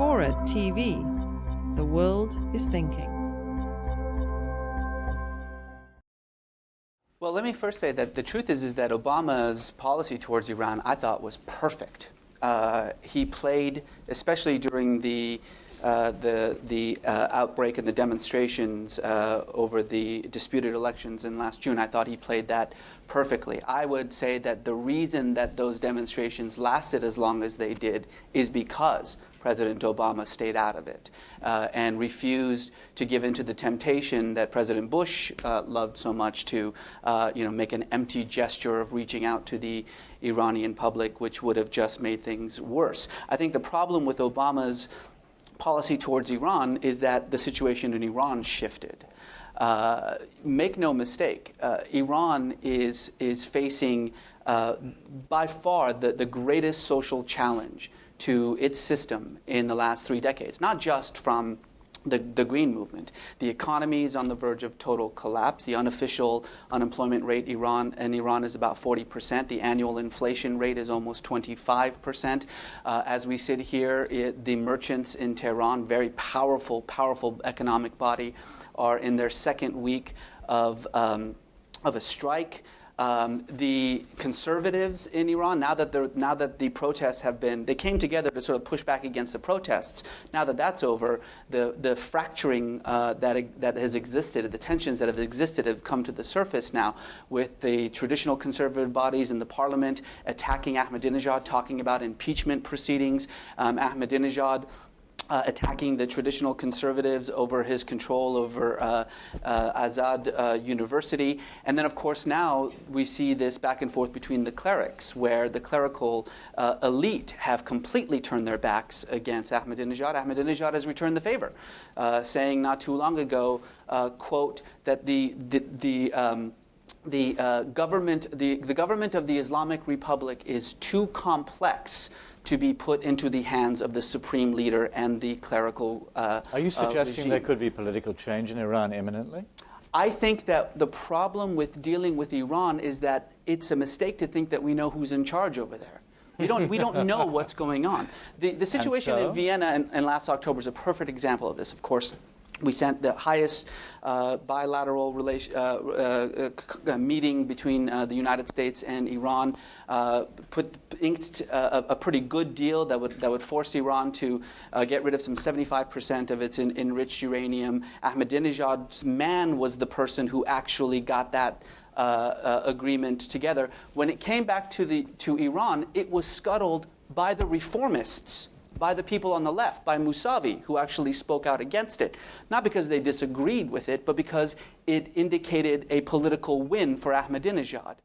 FORA.tv. The world is thinking. Well, let me first say that the truth is that Obama's policy towards Iran, I thought, was perfect. He played, especially during the outbreak and the demonstrations over the disputed elections in last June, I thought he played that perfectly. I would say that the reason that those demonstrations lasted as long as they did is because President Obama stayed out of it and refused to give in to the temptation that President Bush loved so much to make an empty gesture of reaching out to the Iranian public, which would have just made things worse. I think the problem with Obama's policy towards Iran is that the situation in Iran shifted. Make no mistake, Iran is facing by far the greatest social challenge to its system in the last 3 decades, not just from the Green Movement. The economy is on the verge of total collapse. The unofficial unemployment rate in Iran is about 40%. The annual inflation rate is almost 25%. As we sit here, the merchants in Tehran, very powerful economic body, are in their second week of a strike. The conservatives in Iran, now that the protests they came together to sort of push back against the protests. Now that that's over, the fracturing that has existed, the tensions that have existed, have come to the surface now, with the traditional conservative bodies in the parliament attacking Ahmadinejad, talking about impeachment proceedings. Ahmadinejad attacking the traditional conservatives over his control over Azad University. And then, of course, now we see this back and forth between the clerics, where the clerical elite have completely turned their backs against Ahmadinejad. Ahmadinejad has returned the favor, saying not too long ago, quote, that the government of the Islamic Republic is too complex to be put into the hands of the supreme leader and the clerical Are you suggesting regime. there could be political change in Iran imminently? I think that the problem with dealing with Iran is that it's a mistake to think that we know who's in charge over there. We don't know what's going on. The situation in Vienna and last October is a perfect example of this. Of course, we sent the highest bilateral meeting between the United States and Iran, inked a pretty good deal that would force Iran to get rid of some 75% of its enriched uranium. Ahmadinejad's man was the person who actually got that agreement together. When it came back to Iran, it was scuttled by the reformists, by the people on the left, by Mousavi, who actually spoke out against it. Not because they disagreed with it, but because it indicated a political win for Ahmadinejad.